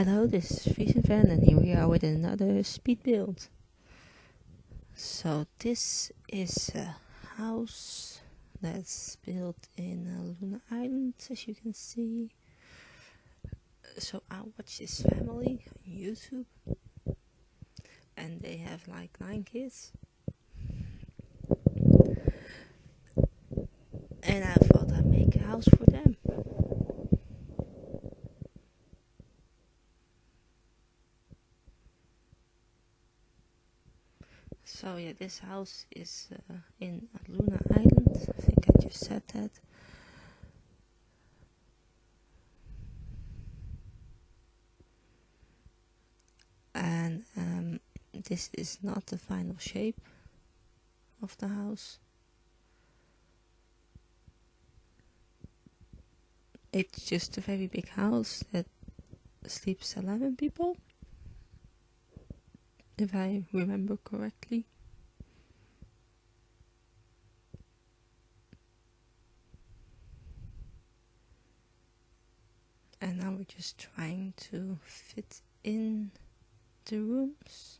Hello, this is Fries and Van, and here we are with another speed build. So this is a house that's built in Aluna Island, as you can see. So I watch this family on YouTube, and they have like 9 kids. And I thought I'd make a house for them. So yeah, this house is in Aluna Island. I think I just said that. And this is not the final shape of the house. It's just a very big house that sleeps 11 people, if I remember correctly. And now we're just trying to fit in the rooms.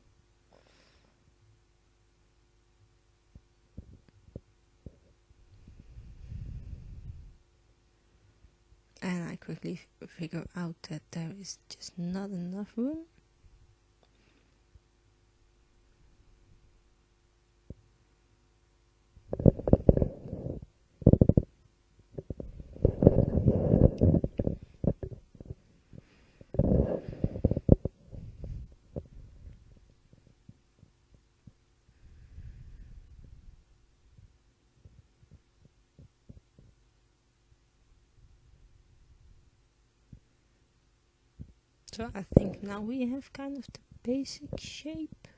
And I quickly figure out that there is just not enough room. So I think now we have kind of the basic shape.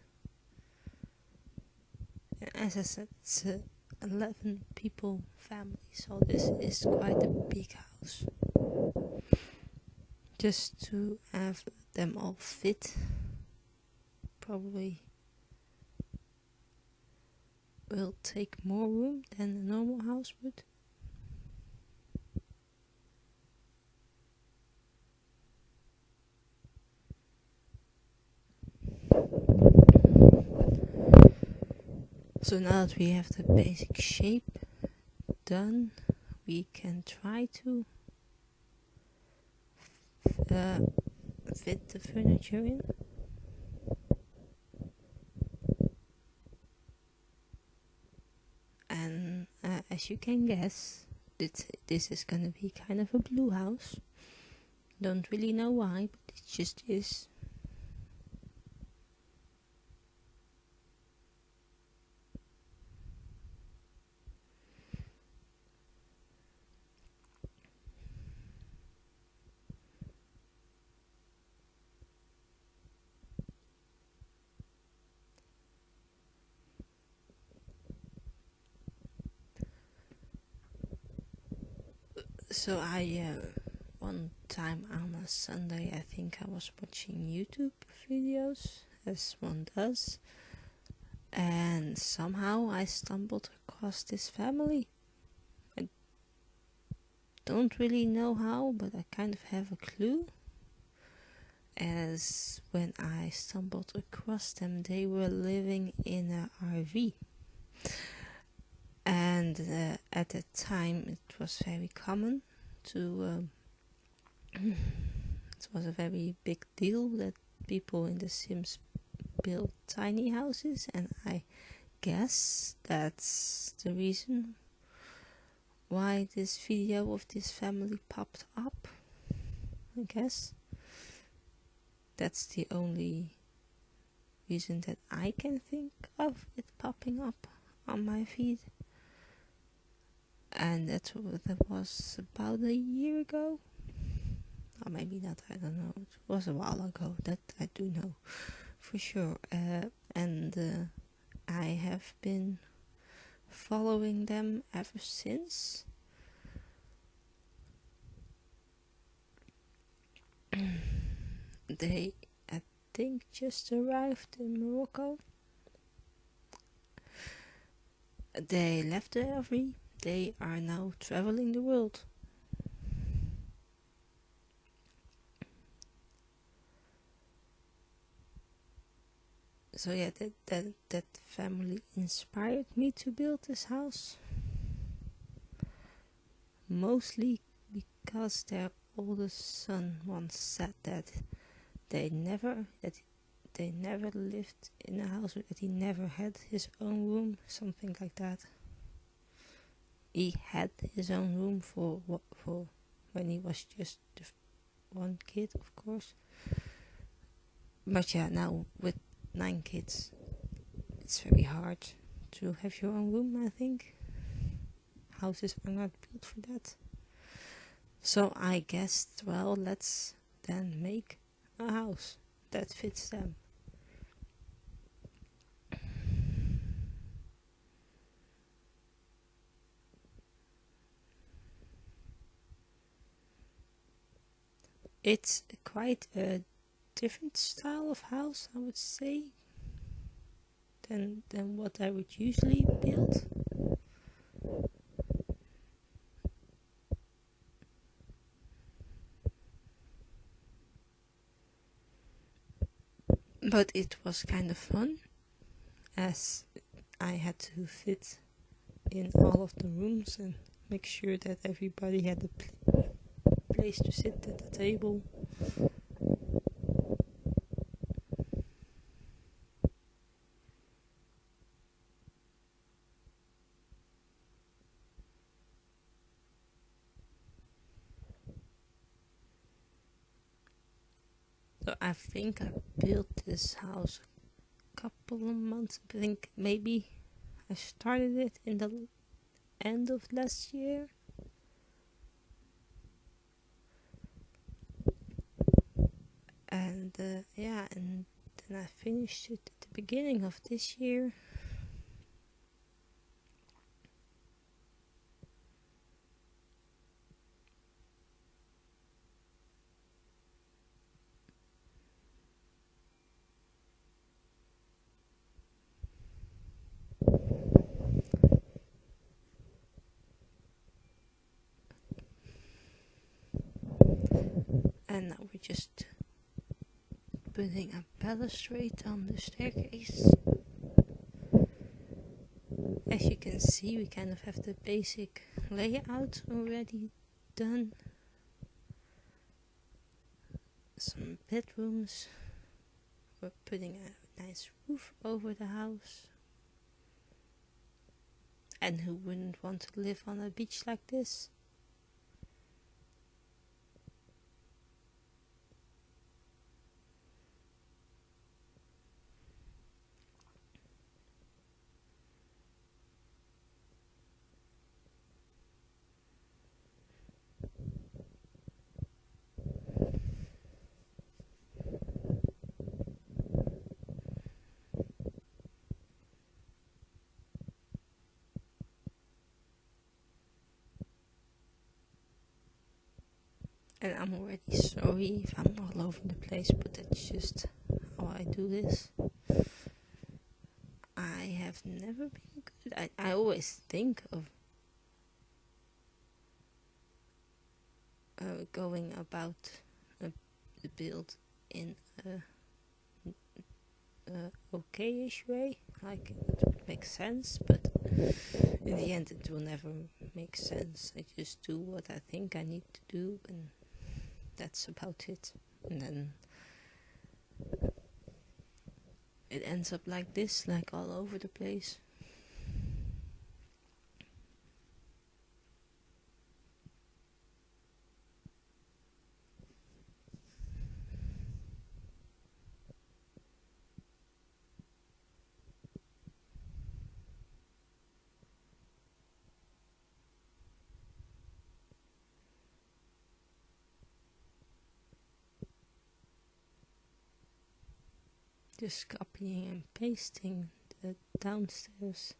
As I said, it's a 11 people family, so this is quite a big house. Just to have them all fit probably will take more room than a normal house would. So now that we have the basic shape done, we can try to fit the furniture in. And as you can guess, this is gonna be kind of a blue house. Don't really know why, but it just is. So one time on a Sunday, I think I was watching YouTube videos, as one does, and somehow I stumbled across this family. I don't really know how, but I kind of have a clue, as when I stumbled across them, they were living in an RV. And at that time it was very common to it was a very big deal that people in The Sims built tiny houses, and I guess that's the reason why this video of this family popped up. I guess that's the only reason that I can think of it popping up on my feed. And that was about a year ago, or maybe not, I don't know, it was a while ago, that I do know for sure. And I have been following them ever since. They, I think, just arrived in Morocco. They left the RV. They are now traveling the world. So yeah, that family inspired me to build this house, mostly because their oldest son once said that they never that they never lived in a house, that he never had his own room, something like that. He had his own room for when he was just one kid, of course. But yeah, now with 9 kids, it's very hard to have your own room, I think. Houses are not built for that. So I guessed, well, let's then make a house that fits them. It's quite a different style of house, I would say, than what I would usually build. But it was kind of fun, as I had to fit in all of the rooms and make sure that everybody had a place to sit at the table. So I think I built this house a couple of months. I think maybe I started it in the end of last year. And yeah, and then I finished it at the beginning of this year. And now we're just putting a balustrade on the staircase. As you can see, we kind of have the basic layout already done. Some bedrooms. We're putting a nice roof over the house. And who wouldn't want to live on a beach like this? And I'm already sorry if I'm all over the place, but that's just how I do this. I have never been good. I always think of going about the build in a okay-ish way, like it would make sense, but in the end it will never make sense. I just do what I think I need to do, and that's about it. And then it ends up like this, like all over the place. Just copying and pasting the downstairs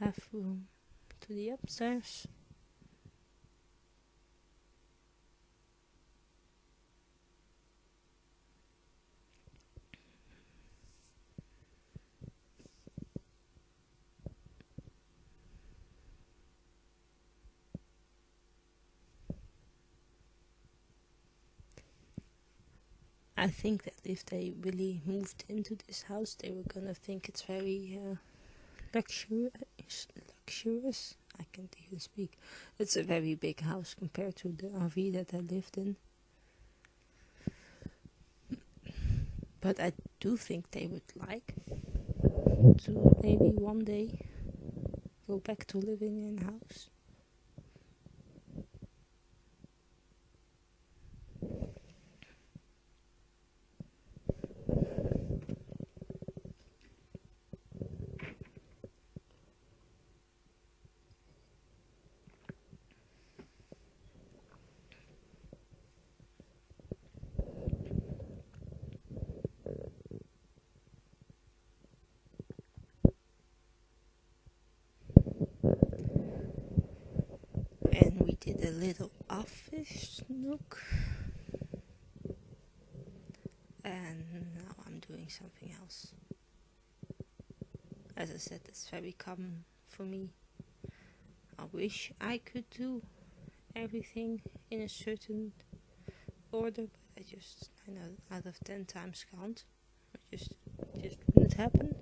bathroom to the upstairs. I think that if they really moved into this house, they were gonna think it's very luxurious. I can't even speak. It's a very big house compared to the RV that I lived in. But I do think they would like to maybe one day go back to living in a house. And we did a little office nook. And now I'm doing something else. As I said, it's very common for me. I wish I could do everything in a certain order, but I just, I know, out of 10 times can't. It just wouldn't happen.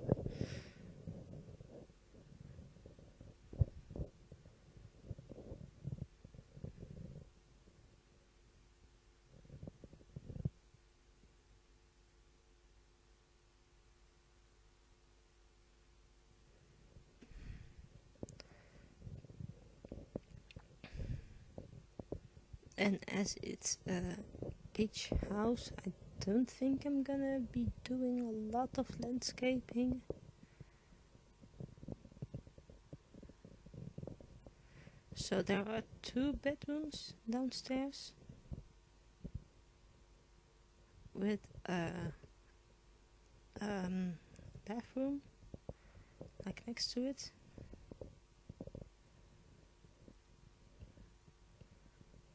And as it's a beach house, I don't think I'm gonna be doing a lot of landscaping. So there are 2 bedrooms downstairs with a bathroom like next to it.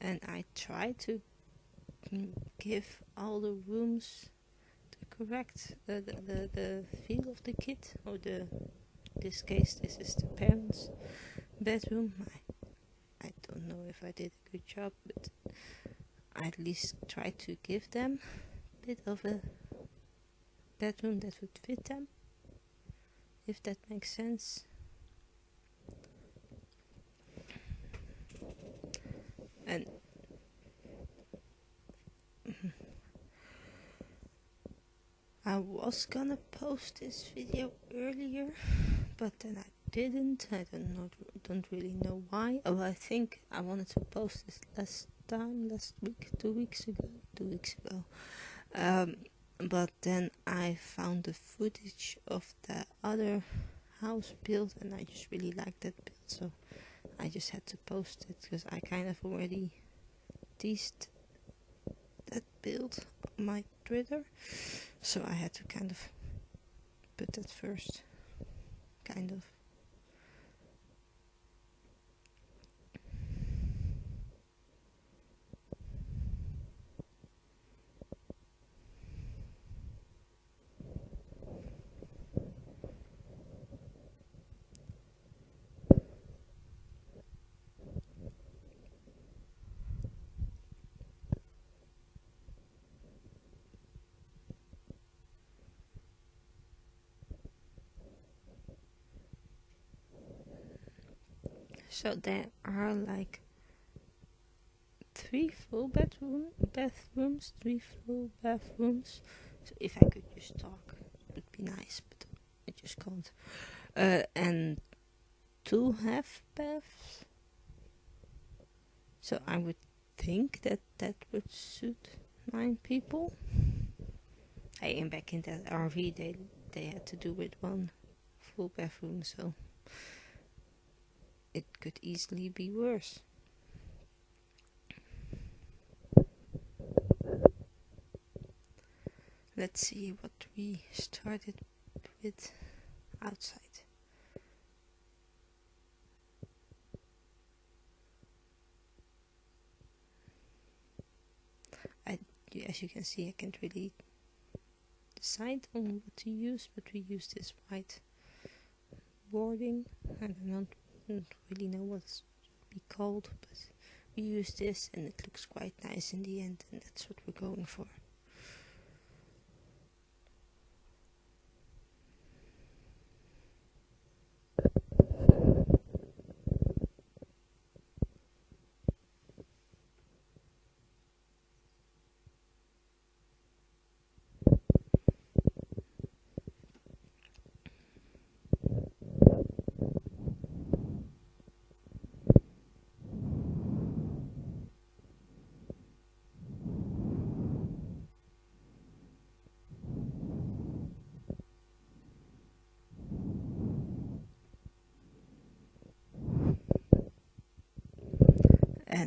And I try to give all the rooms the correct the feel of the kid, or this case this is the parents' bedroom. I don't know if I did a good job, but I at least try to give them a bit of a bedroom that would fit them, if that makes sense. And I was gonna post this video earlier, but then I didn't. I don't really know why. Oh, I think I wanted to post this last week, 2 weeks ago. But then I found the footage of the other house build, and I just really liked that build, so I just had to post it, because I kind of already teased that build on my Twitter, so I had to kind of put that first, kind of. So there are like 3 full bathrooms, 3 full bathrooms. So if I could just talk, it would be nice, but I just can't. And 2 half baths. So I would think that would suit 9 people. Hey, and back in that RV, they had to do with 1 full bathroom, so it could easily be worse. Let's see what we started with outside. As you can see, I can't really decide on what to use, but we use this white boarding. I don't really know what it's be called, but we use this, and it looks quite nice in the end, and that's what we're going for.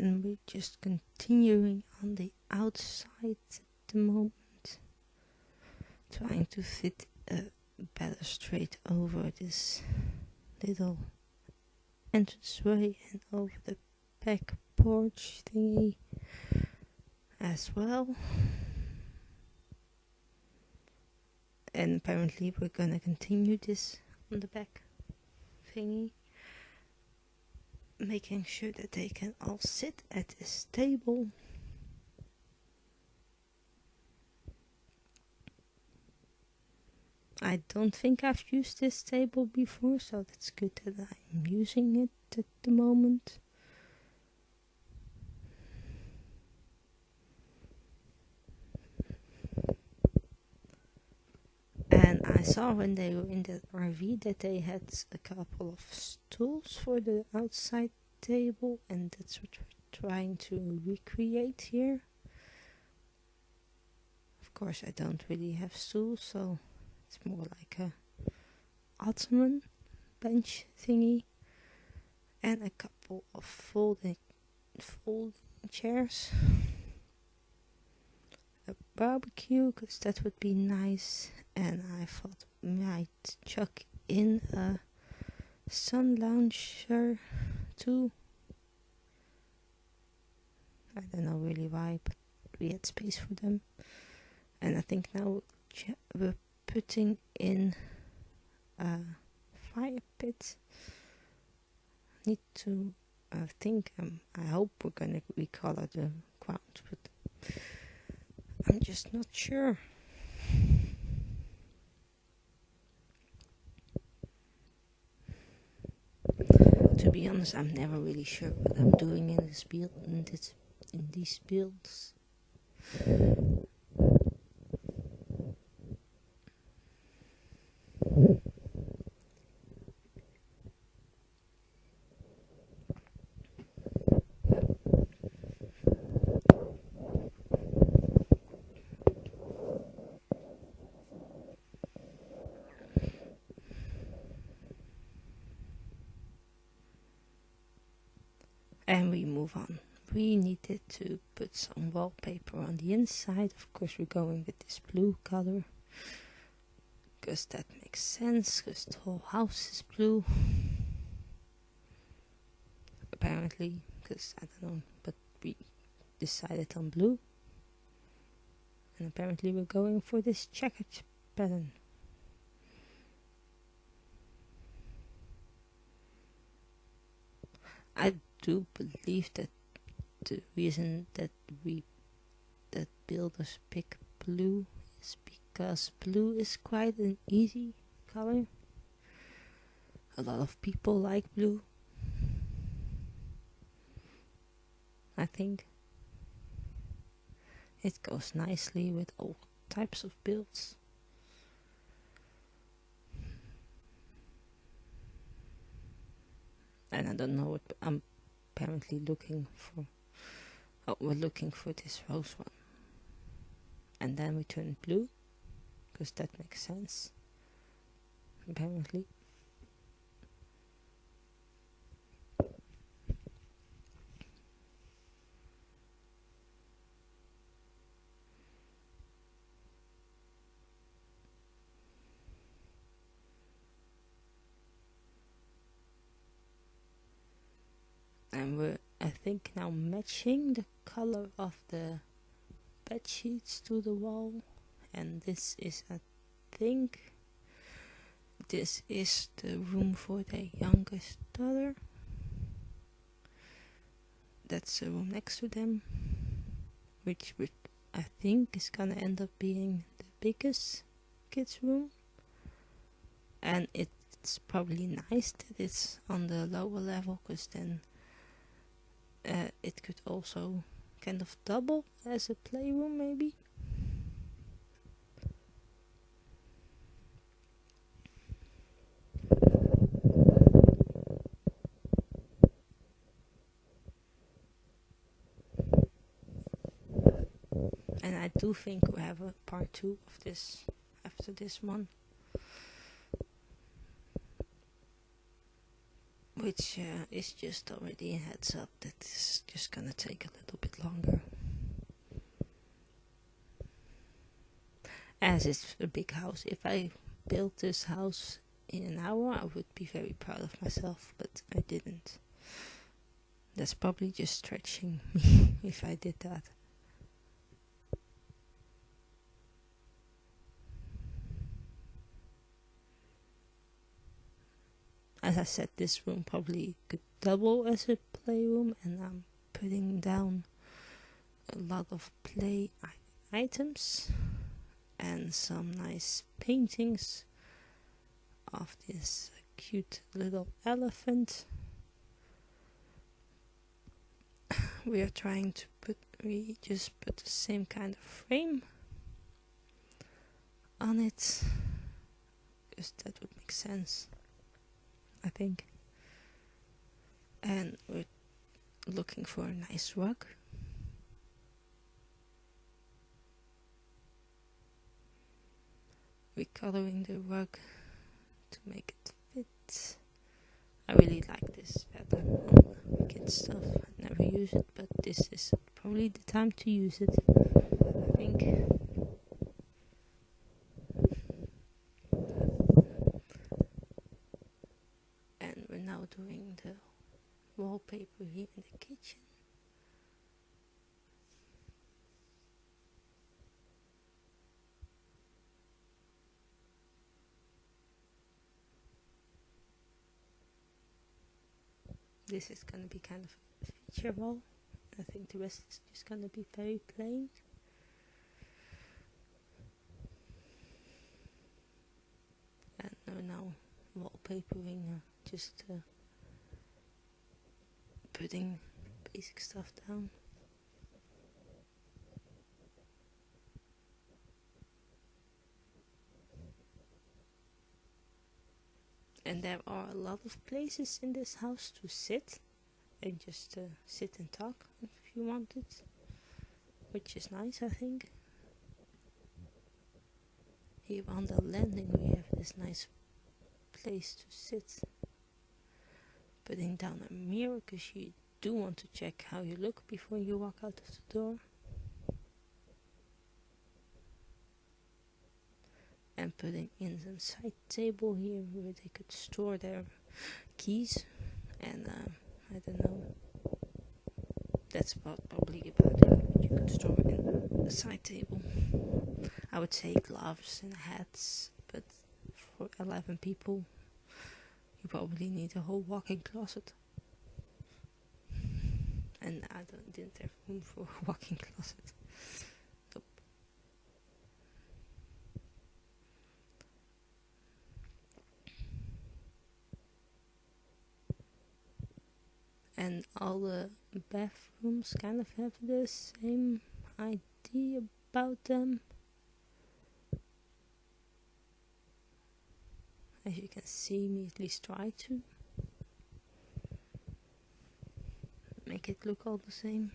And we're just continuing on the outside at the moment, trying to fit a balustrade over this little entranceway and over the back porch thingy as well. And apparently we're gonna continue this on the back thingy, making sure that they can all sit at this table. I don't think I've used this table before, so that's good that I'm using it at the moment. And I saw when they were in the RV that they had a couple of stools for the outside table, and that's what we're trying to recreate here. Of course, I don't really have stools, so it's more like a ottoman bench thingy, and a couple of folding chairs. A barbecue, because that would be nice. And I thought I might chuck in a sun lounger too. I don't know really why, but we had space for them. And I think now we're putting in a fire pit. Need to I hope we're gonna recolor the ground, but I'm just not sure. To be honest, I'm never really sure what I'm doing in this build, in these builds. And we move on. We needed to put some wallpaper on the inside. Of course, we're going with this blue color, because that makes sense, because the whole house is blue. Apparently, because I don't know, but we decided on blue. And apparently we're going for this checkered pattern. I do believe that the reason that builders pick blue is because blue is quite an easy color. A lot of people like blue, I think. It goes nicely with all types of builds. And I don't know what I'm apparently looking for. Oh, we're looking for this rose one. And then we turn blue, because that makes sense, apparently. And we're, I think, now matching the color of the bed sheets to the wall. And this is, I think, this is the room for the youngest daughter. That's the room next to them, which I think is gonna end up being the biggest kids' room. And it's probably nice that it's on the lower level, because then it could also kind of double as a playroom, maybe. And I do think we have a part 2 of this after this one. which is just already a heads up that this is just gonna take a little bit longer. As it's a big house, if I built this house in an hour, I would be very proud of myself, but I didn't. That's probably just stretching me if I did that. As I said, this room probably could double as a playroom, and I'm putting down a lot of play items and some nice paintings of this cute little elephant. We just put the same kind of frame on it, because that would make sense, I think. And we're looking for a nice rug. We're coloring the rug to make it fit. I really like this pattern on kids stuff. I never use it, but this is probably the time to use it, I think. And we're now doing the wallpaper here in the kitchen. This is gonna be kind of a feature wall. I think the rest is just gonna be very plain. And we're now wallpapering, just putting basic stuff down. And there are a lot of places in this house to sit and just sit and talk if you want it, which is nice, I think. Here on the landing we have this nice place to sit, putting down a mirror because you do want to check how you look before you walk out of the door. And putting in some side table here where they could store their keys, and I don't know, that's probably about it, what you could store in the side table. I would say gloves and hats, but for 11 people you probably need a whole walk-in closet, and I didn't have room for a walk-in closet. Nope. And all the bathrooms kind of have the same idea about them. As you can see, me at least try to make it look all the same.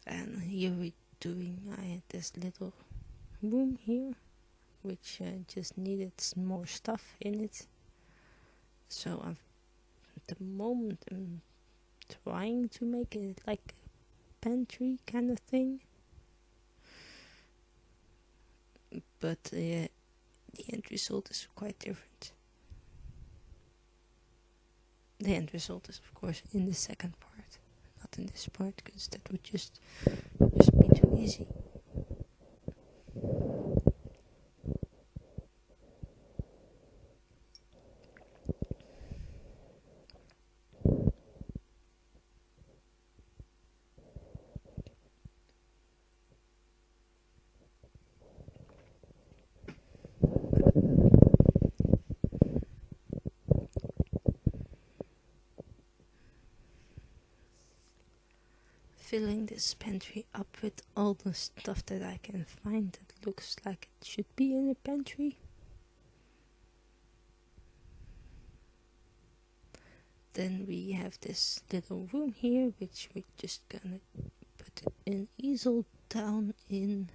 And here I had this little room here, which just needed more stuff in it. So at the moment I'm trying to make it like a pantry kind of thing. But the end result is quite different. The end result is, of course, in the second part, not in this part, because that would just be too easy. Filling this pantry up with all the stuff that I can find that looks like it should be in a pantry. then we have this little room here, which we're just gonna put an easel down in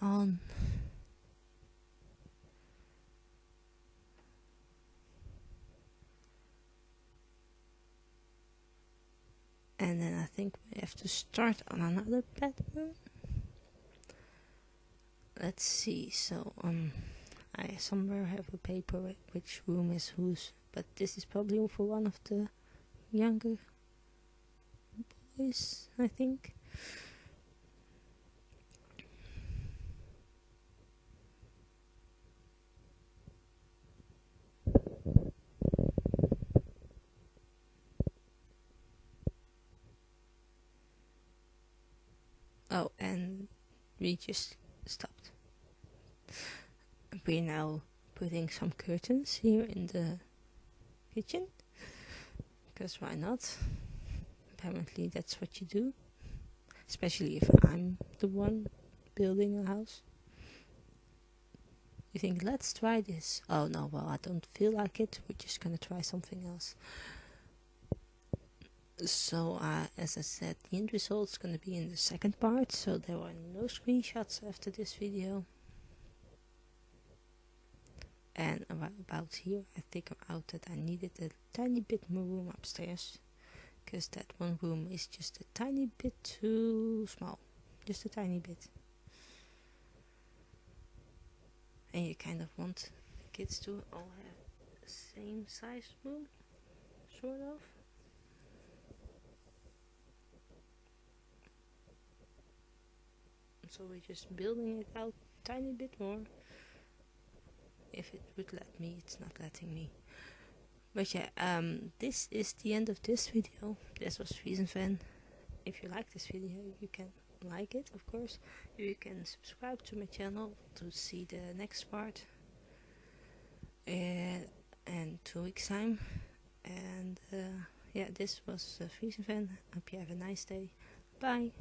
on. And then I think we have to start on another bedroom. Let's see, so I somewhere have a paper which room is whose, but this is probably for one of the younger boys, I think. Oh, and we just stopped. We're now putting some curtains here in the kitchen, because why not? Apparently that's what you do, especially if I'm the one building a house. You think, let's try this. Oh no, well, I don't feel like it, we're just gonna try something else. So as I said, the end result is going to be in the second part, so there are no screenshots after this video. And about here I figured out that I needed a tiny bit more room upstairs, because that one room is just a tiny bit too small, just a tiny bit. And you kind of want the kids to all have the same size room, sort of. So we're just building it out a tiny bit more. If it would let me, it's not letting me. But yeah, this is the end of this video. This was Fan. If you like this video, you can like it, of course. You can subscribe to my channel to see the next part. And 2 weeks time. And yeah, this was Fan. Hope you have a nice day. Bye.